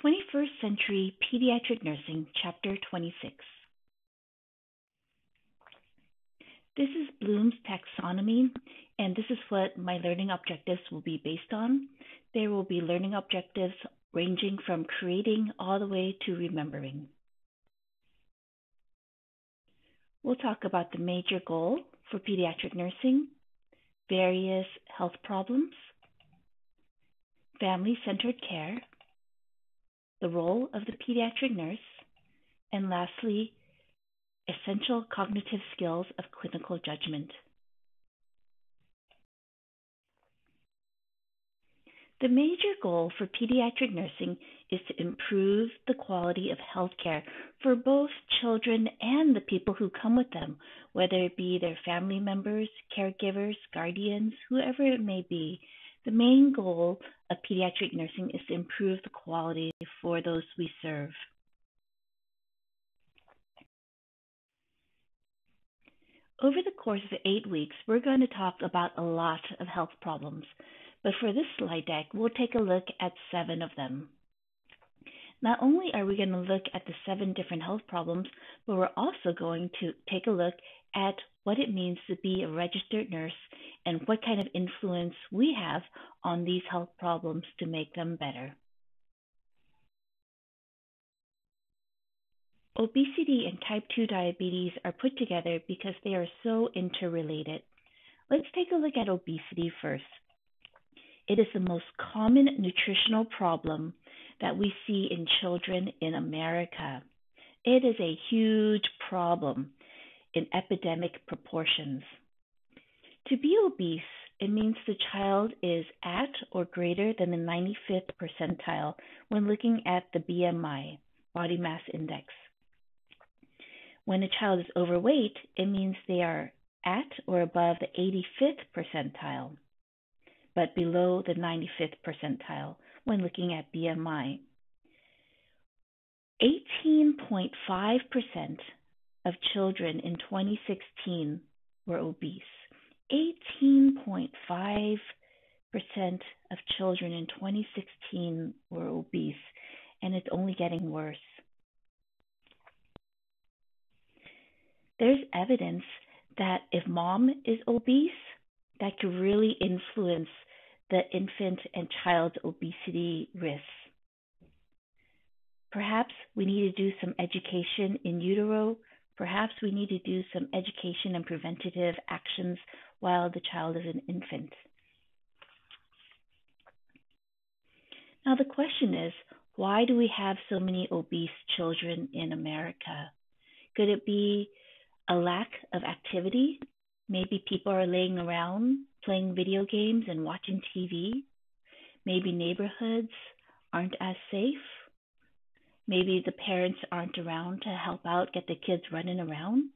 21st Century Pediatric Nursing, Chapter 26. This is Bloom's taxonomy, and this is what my learning objectives will be based on. There will be learning objectives ranging from creating all the way to remembering. We'll talk about the major goal for pediatric nursing, various health problems, family-centered care, the role of the pediatric nurse, and lastly, essential cognitive skills of clinical judgment. The major goal for pediatric nursing is to improve the quality of healthcare for both children and the people who come with them, whether it be their family members, caregivers, guardians, whoever it may be. The main goal of pediatric nursing is to improve the quality for those we serve. Over the course of 8 weeks, we're going to talk about a lot of health problems, but for this slide deck, we'll take a look at 7 of them. Not only are we going to look at the 7 different health problems, but we're also going to take a look at what it means to be a registered nurse and what kind of influence we have on these health problems to make them better. Obesity and type 2 diabetes are put together because they are so interrelated. Let's take a look at obesity first. It is the most common nutritional problem that we see in children in America. It is a huge problem in epidemic proportions. To be obese, it means the child is at or greater than the 95th percentile when looking at the BMI, body mass index. When a child is overweight, it means they are at or above the 85th percentile, but below the 95th percentile when looking at BMI. 18.5% of children in 2016 were obese. 18.5% of children in 2016 were obese, and it's only getting worse. There's evidence that if mom is obese, that could really influence the infant and child obesity risks. Perhaps we need to do some education in utero. Perhaps we need to do some education and preventative actions while the child is an infant. Now the question is, why do we have so many obese children in America? Could it be a lack of activity? Maybe people are laying around playing video games and watching TV. Maybe neighborhoods aren't as safe. Maybe the parents aren't around to help out, get the kids running around.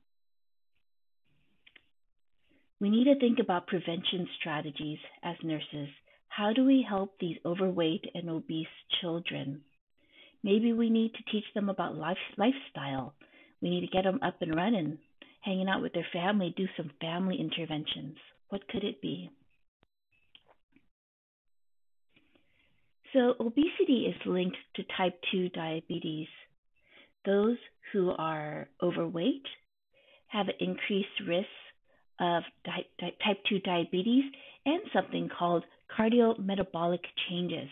We need to think about prevention strategies as nurses. How do we help these overweight and obese children? Maybe we need to teach them about lifestyle. We need to get them up and running, hanging out with their family, do some family interventions. What could it be? So obesity is linked to type 2 diabetes. Those who are overweight have an increased risk of type 2 diabetes and something called cardiometabolic changes.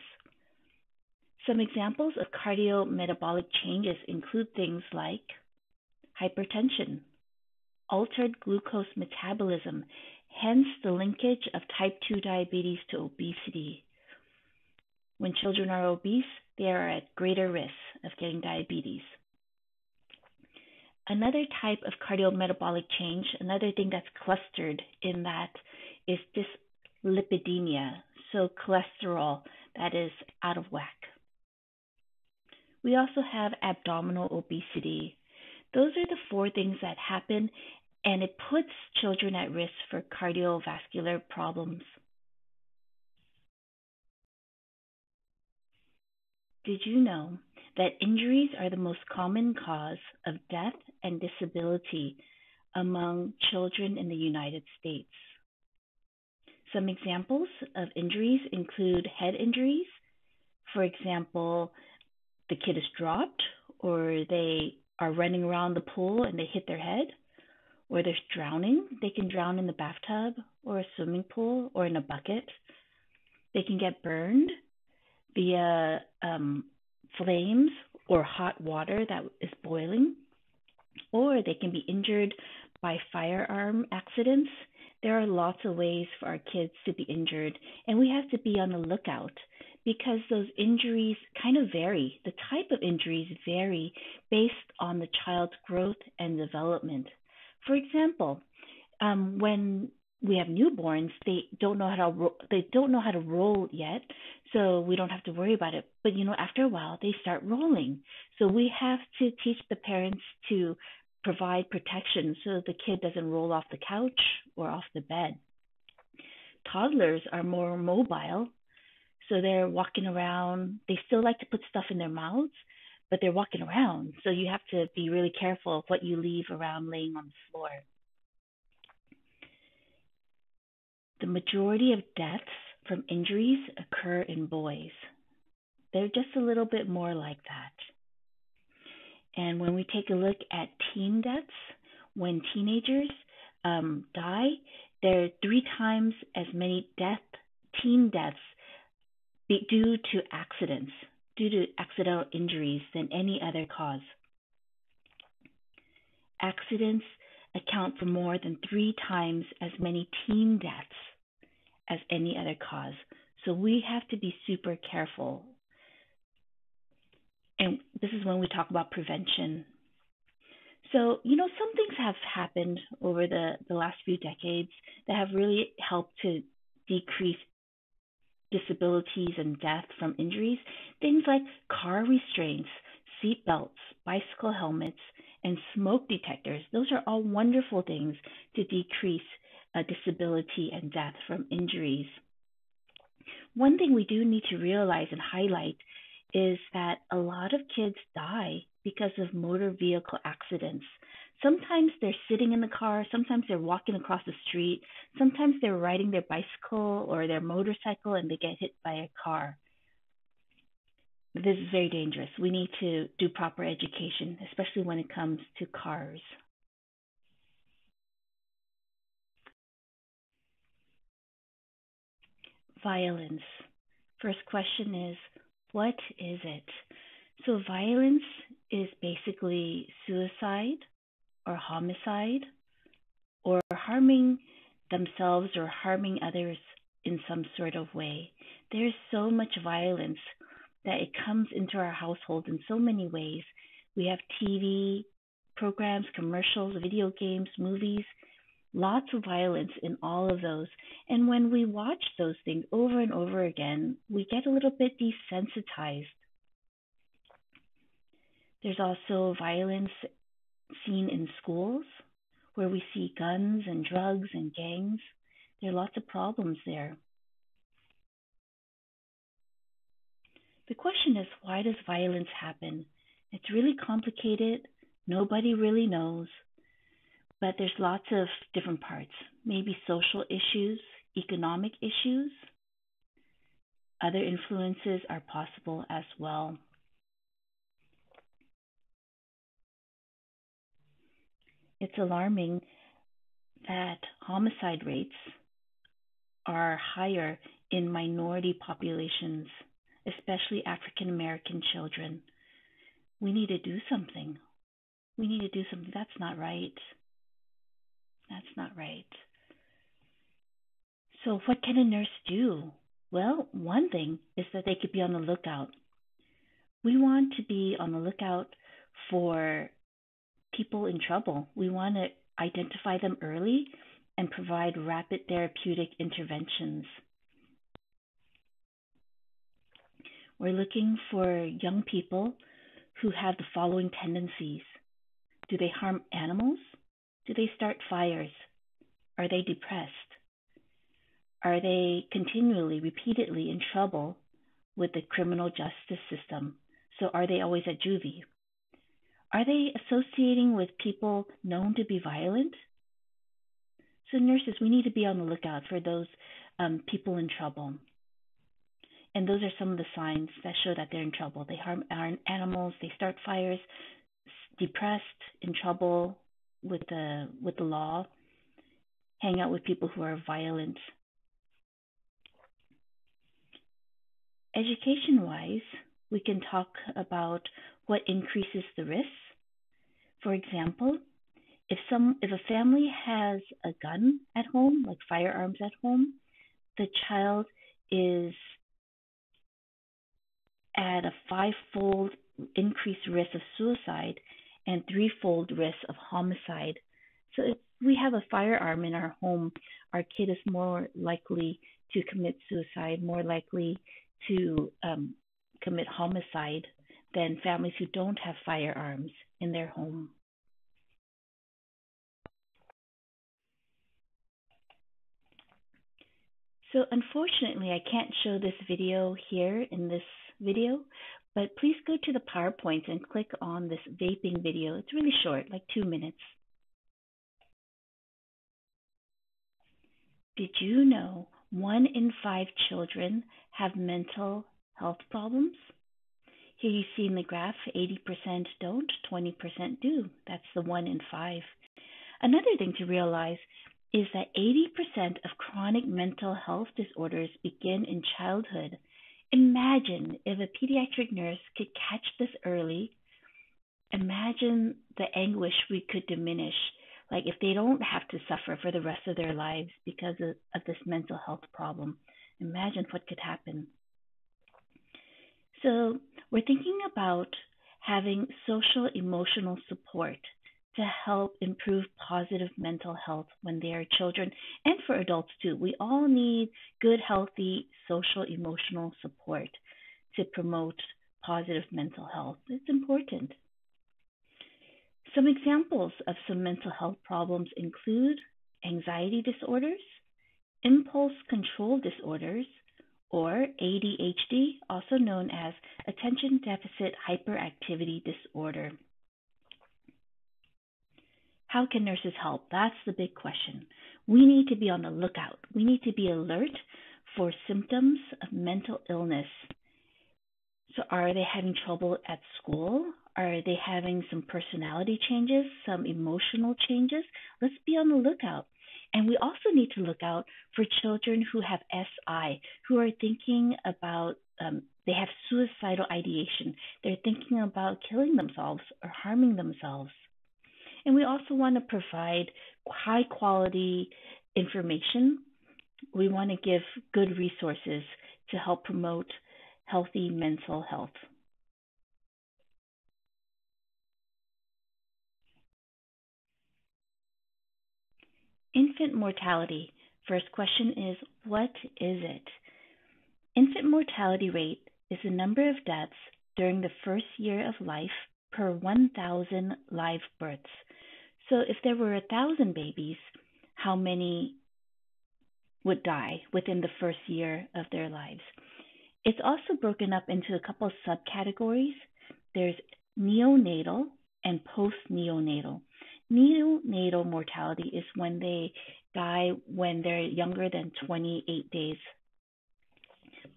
Some examples of cardiometabolic changes include things like hypertension, altered glucose metabolism, hence the linkage of type 2 diabetes to obesity. When children are obese, they are at greater risk of getting diabetes. Another type of cardiometabolic change, another thing that's clustered in that, is dyslipidemia, so cholesterol that is out of whack. We also have abdominal obesity. Those are the 4 things that happen, and it puts children at risk for cardiovascular problems. Did you know that injuries are the most common cause of death and disability among children in the United States? Some examples of injuries include head injuries. For example, the kid is dropped, or they are running around the pool and they hit their head, or they're drowning. They can drown in the bathtub or a swimming pool or in a bucket. They can get burned via flames or hot water that is boiling, or they can be injured by firearm accidents. There are lots of ways for our kids to be injured, and we have to be on the lookout because those injuries kind of vary. The type of injuries vary based on the child's growth and development. For example, when we have newborns, they don't know how to roll yet, so we don't have to worry about it. But after a while, they start rolling. So we have to teach the parents to provide protection so the kid doesn't roll off the couch or off the bed. Toddlers are more mobile, so they're walking around. They still like to put stuff in their mouths, but they're walking around. So you have to be really careful of what you leave around laying on the floor. The majority of deaths from injuries occur in boys. They're just a little bit more like that. And when we take a look at teen deaths, when teenagers die, there are 3 times as many teen deaths due to accidental injuries than any other cause. Accidents account for more than 3 times as many teen deaths as any other cause. So we have to be super careful. And this is when we talk about prevention. So, some things have happened over the last few decades that have really helped to decrease disabilities and death from injuries. Things like car restraints, seat belts, bicycle helmets, and smoke detectors. Those are all wonderful things to decrease disability and death from injuries. One thing we do need to realize and highlight is that a lot of kids die because of motor vehicle accidents. Sometimes they're sitting in the car, sometimes they're walking across the street, sometimes they're riding their bicycle or their motorcycle and they get hit by a car. This is very dangerous. We need to do proper education, especially when it comes to cars. Violence. First question is, what is it? So violence is basically suicide or homicide or harming themselves or harming others in some sort of way. There's so much violence that it comes into our household in so many ways. We have TV programs, commercials, video games, movies, lots of violence in all of those. And when we watch those things over and over again, we get a little bit desensitized. There's also violence seen in schools where we see guns and drugs and gangs. There are lots of problems there. The question is, why does violence happen? It's really complicated. Nobody really knows. But there's lots of different parts. Maybe social issues, economic issues. Other influences are possible as well. It's alarming that homicide rates are higher in minority populations, especially African American children. We need to do something. That's not right. That's not right. So what can a nurse do? Well, one thing is that they could be on the lookout. We want to be on the lookout for people in trouble. We want to identify them early and provide rapid therapeutic interventions. We're looking for young people who have the following tendencies. Do they harm animals? Do they start fires? Are they depressed? Are they continually, repeatedly in trouble with the criminal justice system? So are they always at juvie? Are they associating with people known to be violent? So nurses, we need to be on the lookout for those people in trouble. And those are some of the signs that show that they're in trouble. They harm animals, they start fires, depressed, in trouble with the law, hang out with people who are violent. Education-wise, we can talk about what increases the risks. For example, if a family has a gun at home, like firearms at home, the child is at a five-fold increased risk of suicide and threefold risk of homicide. So if we have a firearm in our home, our kid is more likely to commit suicide, more likely to commit homicide than families who don't have firearms in their home. So unfortunately, I can't show this video here in this video, but please go to the PowerPoint and click on this vaping video. It's really short, like 2 minutes. Did you know 1 in 5 children have mental health problems? Here you see in the graph, 80% don't, 20% do. That's the 1 in 5. Another thing to realize is that 80% of chronic mental health disorders begin in childhood. Imagine if a pediatric nurse could catch this early. Imagine the anguish we could diminish, like if they don't have to suffer for the rest of their lives because of this mental health problem. Imagine what could happen. So we're thinking about having social emotional support to help improve positive mental health when they are children and for adults too. We all need good, healthy social emotional support to promote positive mental health. It's important. Some examples of some mental health problems include anxiety disorders, impulse control disorders, or ADHD, also known as attention deficit hyperactivity disorder. How can nurses help? That's the big question. We need to be on the lookout. We need to be alert for symptoms of mental illness. So are they having trouble at school? Are they having some personality changes, some emotional changes? Let's be on the lookout. And we also need to look out for children who have SI, who are thinking about, they have suicidal ideation. They're thinking about killing themselves or harming themselves. And we also want to provide high quality information. We want to give good resources to help promote healthy mental health. Infant mortality. First question is, what is it? Infant mortality rate is the number of deaths during the first year of life per 1,000 live births. So if there were 1,000 babies, how many would die within the first year of their lives? It's also broken up into a couple of subcategories. There's neonatal and post-neonatal. Neonatal mortality is when they die when they're younger than 28 days.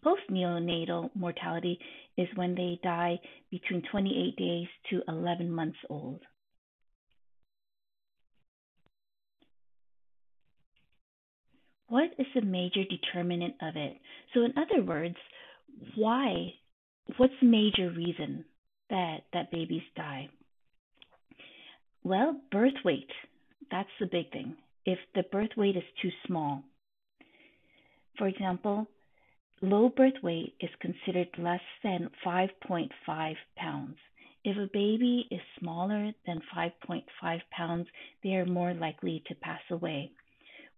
Post-neonatal mortality is when they die between 28 days to 11 months old. What is the major determinant of it? So in other words, why? What's the major reason that babies die? Well, birth weight. That's the big thing. If the birth weight is too small. For example, low birth weight is considered less than 5.5 pounds. If a baby is smaller than 5.5 pounds, they are more likely to pass away.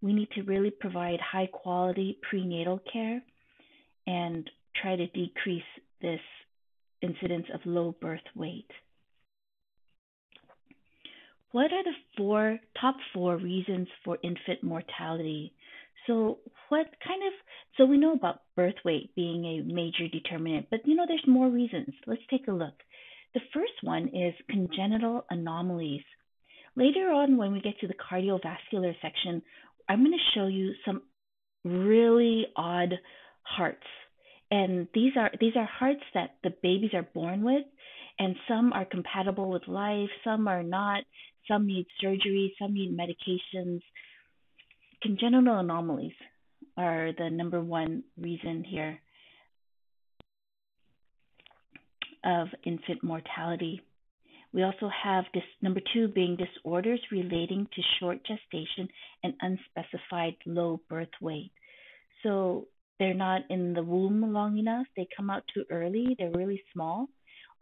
We need to really provide high quality prenatal care and try to decrease this incidence of low birth weight. What are the top four reasons for infant mortality? So we know about birth weight being a major determinant, but there's more reasons. Let's take a look. The first one is congenital anomalies. Later on, when we get to the cardiovascular section, I'm going to show you some really odd hearts. And these are hearts that the babies are born with, and some are compatible with life, some are not, some need surgery, some need medications. Congenital anomalies are the number one reason here of infant mortality. We also have this number two being disorders relating to short gestation and unspecified low birth weight. So they're not in the womb long enough. They come out too early. They're really small.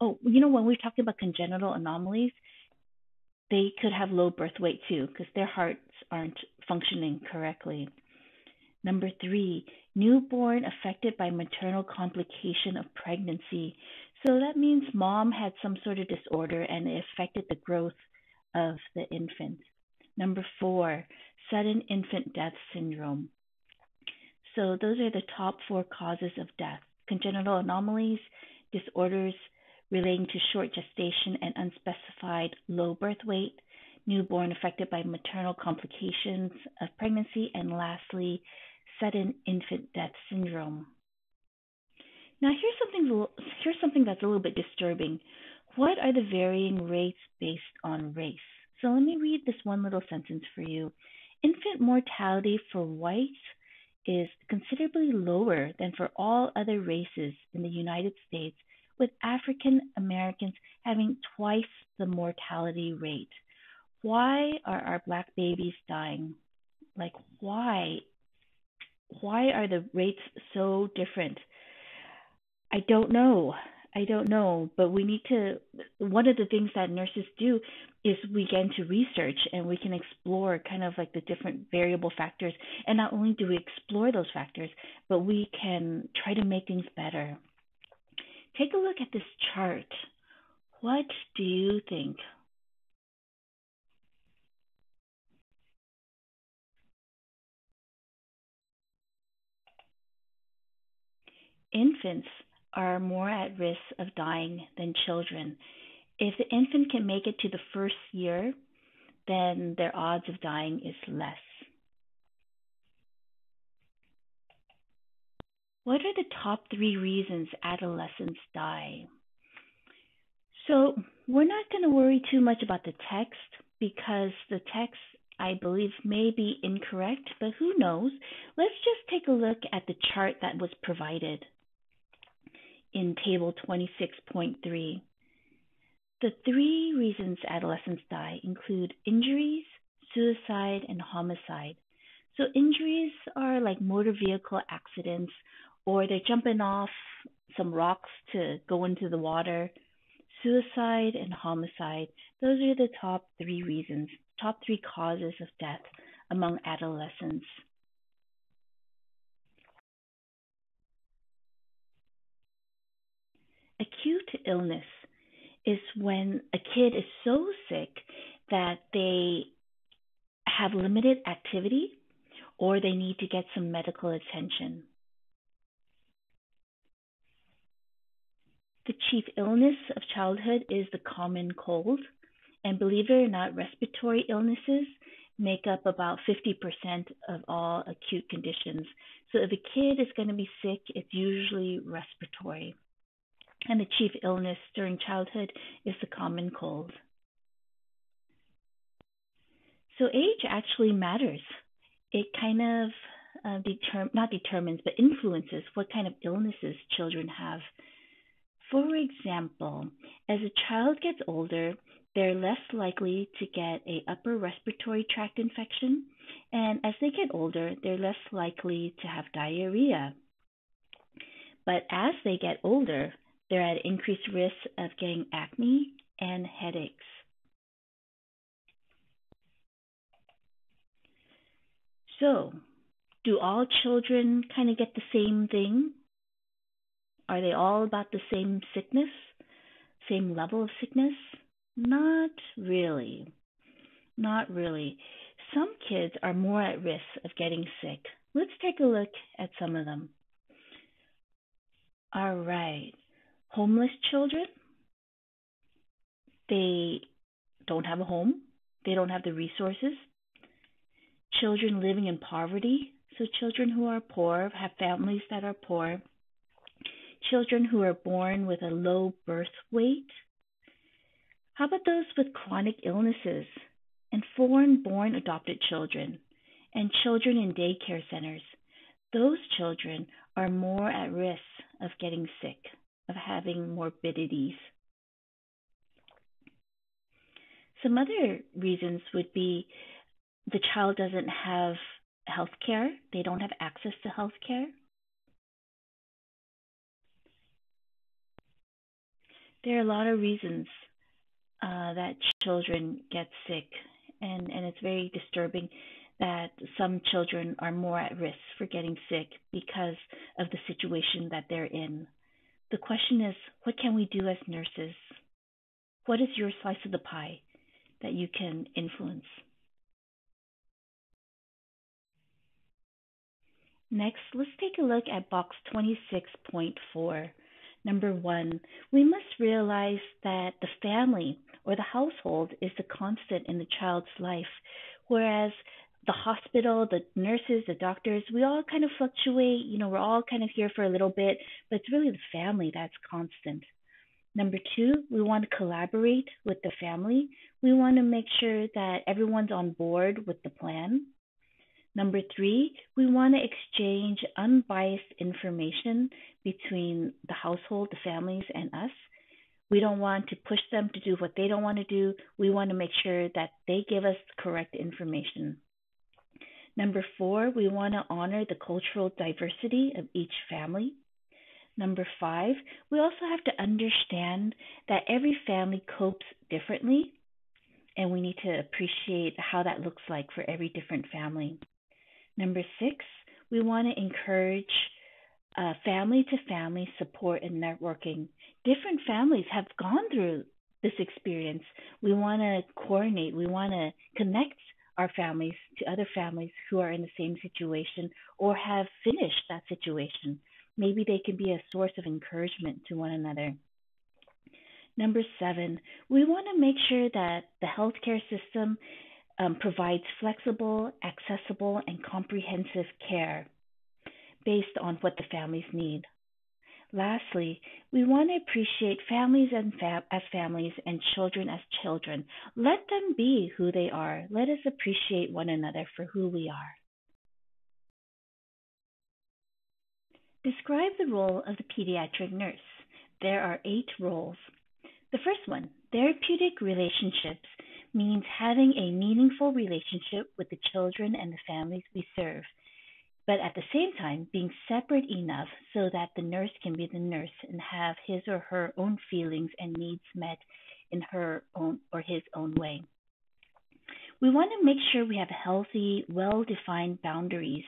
Oh, when we're talking about congenital anomalies, they could have low birth weight too because their hearts aren't functioning correctly. Number three, newborn affected by maternal complication of pregnancy. So that means mom had some sort of disorder and it affected the growth of the infant. Number four, sudden infant death syndrome. So those are the top four causes of death: congenital anomalies, disorders relating to short gestation and unspecified low birth weight, newborn affected by maternal complications of pregnancy, and lastly, sudden infant death syndrome. Now, here's something that's a little bit disturbing. What are the varying rates based on race? So let me read this one little sentence for you. Infant mortality for whites is considerably lower than for all other races in the United States, with African Americans having twice the mortality rate. Why are our black babies dying? Like, why? Why are the rates so different? I don't know. But we need to, one of the things that nurses do is we get into research and we can explore kind of like the different variable factors. And not only do we explore those factors, but we can try to make things better. Take a look at this chart. What do you think? Infants are more at risk of dying than children. If the infant can make it to the first year, then their odds of dying is less. What are the top three reasons adolescents die? So we're not going to worry too much about the text because the text, I believe, may be incorrect, but who knows? Let's just take a look at the chart that was provided in table 26.3. The three reasons adolescents die include injuries, suicide, and homicide. So injuries are like motor vehicle accidents, or they're jumping off some rocks to go into the water. Suicide and homicide, those are the top three reasons, top three causes of death among adolescents. Acute illness is when a kid is so sick that they have limited activity or they need to get some medical attention. The chief illness of childhood is the common cold, and believe it or not, respiratory illnesses make up about 50% of all acute conditions. So if a kid is going to be sick, it's usually respiratory. And the chief illness during childhood is the common cold. So age actually matters. It kind of not determines, but influences what kind of illnesses children have. For example, as a child gets older, they're less likely to get an upper respiratory tract infection, and as they get older, they're less likely to have diarrhea. But as they get older, they're at increased risk of getting acne and headaches. So, do all children kind of get the same thing? Are they all about the same sickness, same level of sickness? Not really. Not really. Some kids are more at risk of getting sick. Let's take a look at some of them. All right. Homeless children, they don't have a home. They don't have the resources. Children living in poverty, so children who are poor, have families that are poor. children who are born with a low birth weight? How about those with chronic illnesses and foreign-born adopted children and children in daycare centers? Those children are more at risk of getting sick, of having morbidities. Some other reasons would be the child doesn't have health care, they don't have access to health care. There are a lot of reasons that children get sick, and it's very disturbing that some children are more at risk for getting sick because of the situation that they're in. The question is, what can we do as nurses? What is your slice of the pie that you can influence? Next, let's take a look at box 26.4. Number one, we must realize that the family or the household is the constant in the child's life, whereas the hospital, the nurses, the doctors, we all kind of fluctuate. We're all kind of here for a little bit, but it's really the family that's constant. Number two, we want to collaborate with the family. We want to make sure that everyone's on board with the plan. Number three, we want to exchange unbiased information between the household, the families, and us. We don't want to push them to do what they don't want to do. We want to make sure that they give us the correct information. Number four, we want to honor the cultural diversity of each family. Number five, we also have to understand that every family copes differently, and we need to appreciate how that looks like for every different family. Number six, we want to encourage family-to-family support and networking. Different families have gone through this experience. We want to coordinate. We want to connect our families to other families who are in the same situation or have finished that situation. Maybe they can be a source of encouragement to one another. Number seven, we want to make sure that the healthcare system provides flexible, accessible, and comprehensive care based on what the families need. Lastly, we want to appreciate families as families and children as children. Let them be who they are. Let us appreciate one another for who we are. Describe the role of the pediatric nurse. There are 8 roles. The first one, therapeutic relationships, means having a meaningful relationship with the children and the families we serve, but at the same time being separate enough so that the nurse can be the nurse and have his or her own feelings and needs met in her own or his own way. We want to make sure we have healthy, well-defined boundaries.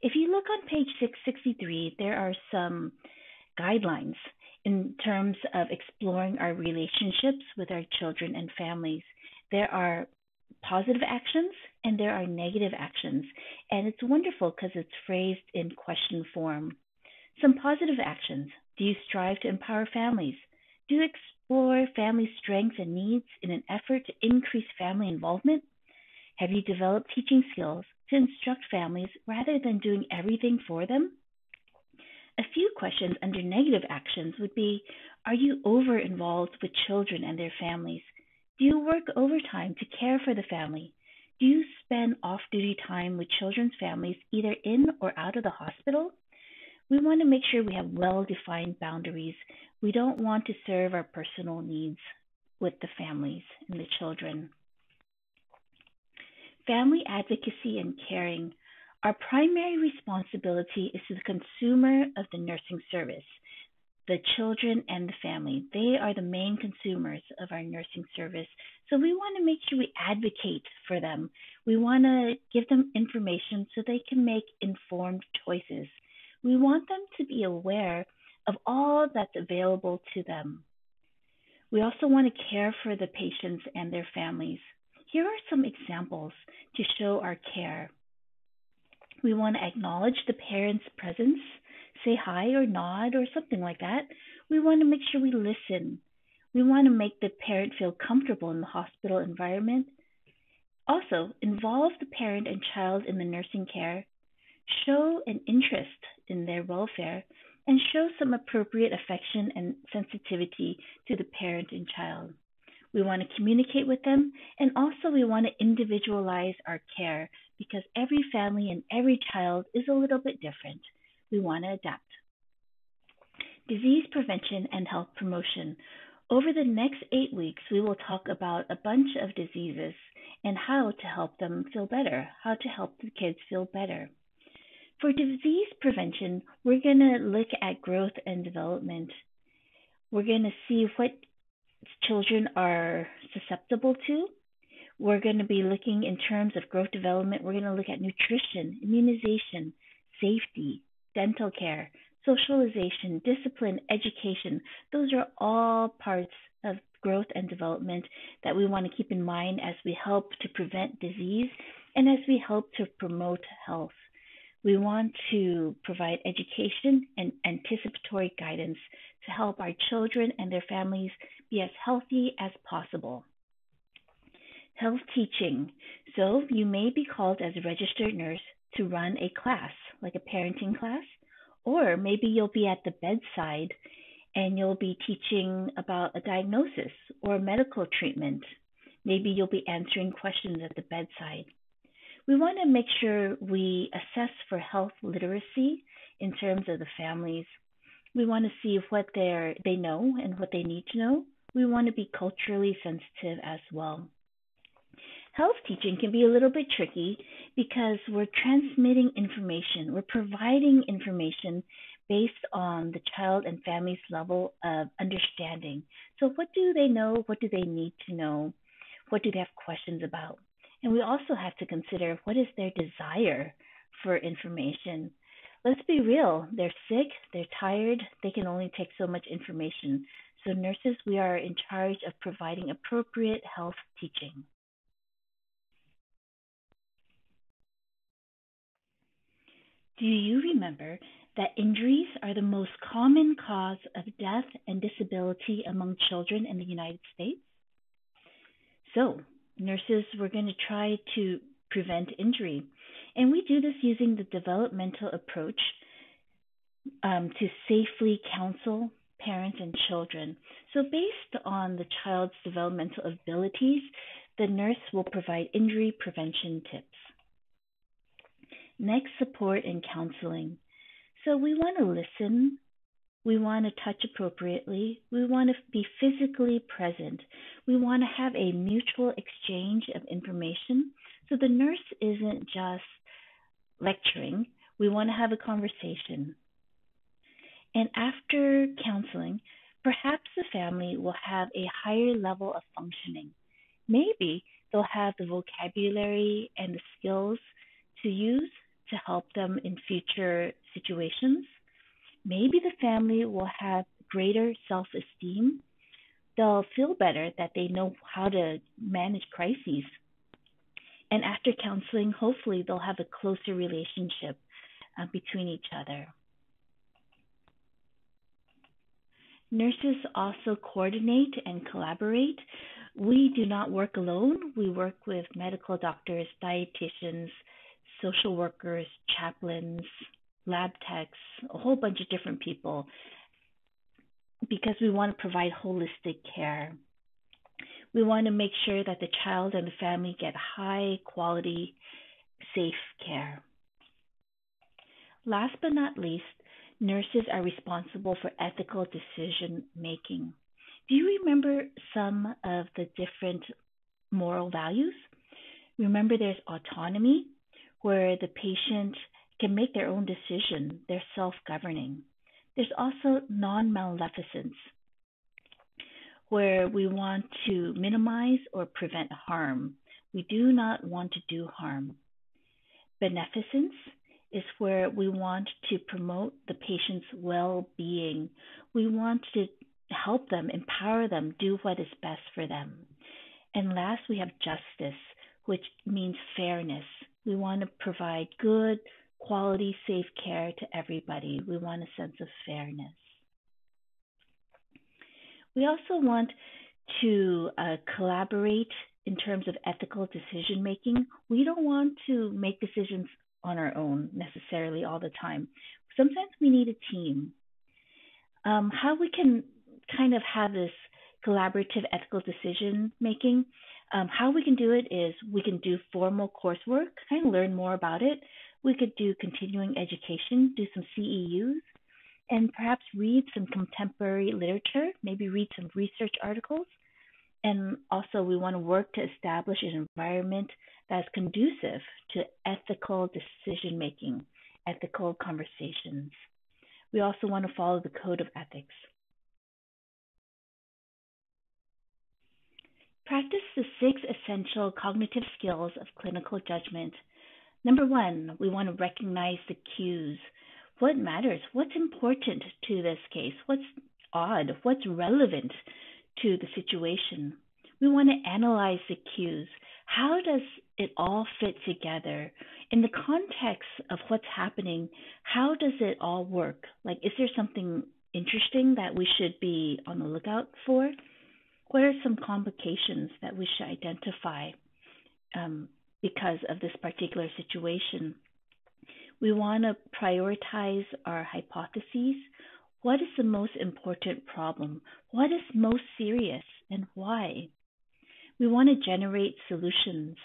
If you look on page 663, there are some guidelines in terms of exploring our relationships with our children and families. There are positive actions and there are negative actions, and it's wonderful because it's phrased in question form. Some positive actions. Do you strive to empower families? Do you explore family strengths and needs in an effort to increase family involvement? Have you developed teaching skills to instruct families rather than doing everything for them? A few questions under negative actions would be, are you over-involved with children and their families? Do you work overtime to care for the family? Do you spend off-duty time with children's families either in or out of the hospital? We want to make sure we have well-defined boundaries. We don't want to serve our personal needs with the families and the children. Family advocacy and caring. Our primary responsibility is to the consumer of the nursing service, the children and the family. They are the main consumers of our nursing service. So we want to make sure we advocate for them. We want to give them information so they can make informed choices. We want them to be aware of all that's available to them. We also want to care for the patients and their families. Here are some examples to show our care. We want to acknowledge the parent's presence, say hi or nod or something like that. We want to make sure we listen. We want to make the parent feel comfortable in the hospital environment. Also, involve the parent and child in the nursing care. Show an interest in their welfare. and show some appropriate affection and sensitivity to the parent and child. We want to communicate with them, and also we want to individualize our care because every family and every child is a little bit different. We want to adapt. Disease prevention and health promotion. Over the next 8 weeks, we will talk about a bunch of diseases and how to help them feel better, how to help the kids feel better. For disease prevention, we're going to look at growth and development. We're going to see what children are susceptible to. We're going to be looking in terms of growth development. We're going to look at nutrition, immunization, safety, dental care, socialization, discipline, education. Those are all parts of growth and development that we want to keep in mind as we help to prevent disease and as we help to promote health. We want to provide education and anticipatory guidance to help our children and their families be as healthy as possible. Health teaching. So you may be called as a registered nurse to run a class, like a parenting class, or maybe you'll be at the bedside and you'll be teaching about a diagnosis or a medical treatment. Maybe you'll be answering questions at the bedside. We want to make sure we assess for health literacy in terms of the families. We want to see what they know and what they need to know. We want to be culturally sensitive as well. Health teaching can be a little bit tricky because we're transmitting information. We're providing information based on the child and family's level of understanding. So what do they know? What do they need to know? What do they have questions about? And we also have to consider what is their desire for information. Let's be real. They're sick, they're tired, they can only take so much information. So nurses, we are in charge of providing appropriate health teaching. Do you remember that injuries are the most common cause of death and disability among children in the United States? So, nurses, we're going to try to prevent injury. And we do this using the developmental approach to safely counsel parents and children. So, based on the child's developmental abilities, the nurse will provide injury prevention tips. Next, support and counseling. So, we want to listen. We want to touch appropriately. We want to be physically present. We want to have a mutual exchange of information. So the nurse isn't just lecturing. We want to have a conversation. And after counseling, perhaps the family will have a higher level of functioning. Maybe they'll have the vocabulary and the skills to use to help them in future situations. Maybe the family will have greater self-esteem. They'll feel better that they know how to manage crises. And after counseling, hopefully they'll have a closer relationship between each other. Nurses also coordinate and collaborate. We do not work alone. We work with medical doctors, dietitians, social workers, chaplains, lab techs, a whole bunch of different people, because we want to provide holistic care. We want to make sure that the child and the family get high quality, safe care. Last but not least, nurses are responsible for ethical decision making. Do you remember some of the different moral values? Remember, there's autonomy, where the patient can make their own decision. They're self-governing. There's also non-maleficence, where we want to minimize or prevent harm. We do not want to do harm. Beneficence is where we want to promote the patient's well-being. We want to help them, empower them, do what is best for them. And last, we have justice, which means fairness. We want to provide good, quality, safe care to everybody. We want a sense of fairness. We also want to collaborate in terms of ethical decision making. We don't want to make decisions on our own necessarily all the time. Sometimes we need a team. How we can kind of have this collaborative ethical decision making. How we can do it is we can do formal coursework, kind of learn more about it. We could do continuing education, do some CEUs, and perhaps read some contemporary literature, maybe read some research articles. And also, we want to work to establish an environment that's conducive to ethical decision making, ethical conversations. We also want to follow the code of ethics. Practice the 6 essential cognitive skills of clinical judgment. Number 1, we want to recognize the cues. What matters? What's important to this case? What's odd? What's relevant to the situation? We want to analyze the cues. How does it all fit together? In the context of what's happening, how does it all work? Like, is there something interesting that we should be on the lookout for? What are some complications that we should identify because of this particular situation? We want to prioritize our hypotheses. What is the most important problem? What is most serious and why? We want to generate solutions.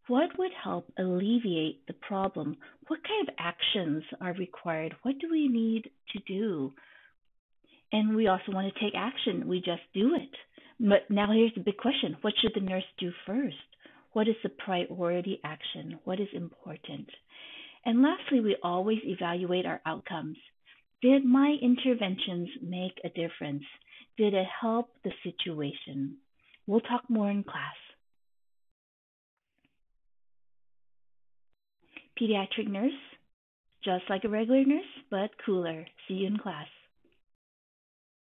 What would help alleviate the problem? What kind of actions are required? What do we need to do? And we also want to take action. We just do it. But now here's the big question. What should the nurse do first? What is the priority action? What is important? And lastly, we always evaluate our outcomes. Did my interventions make a difference? Did it help the situation? We'll talk more in class. Pediatric nurse, just like a regular nurse, but cooler. See you in class.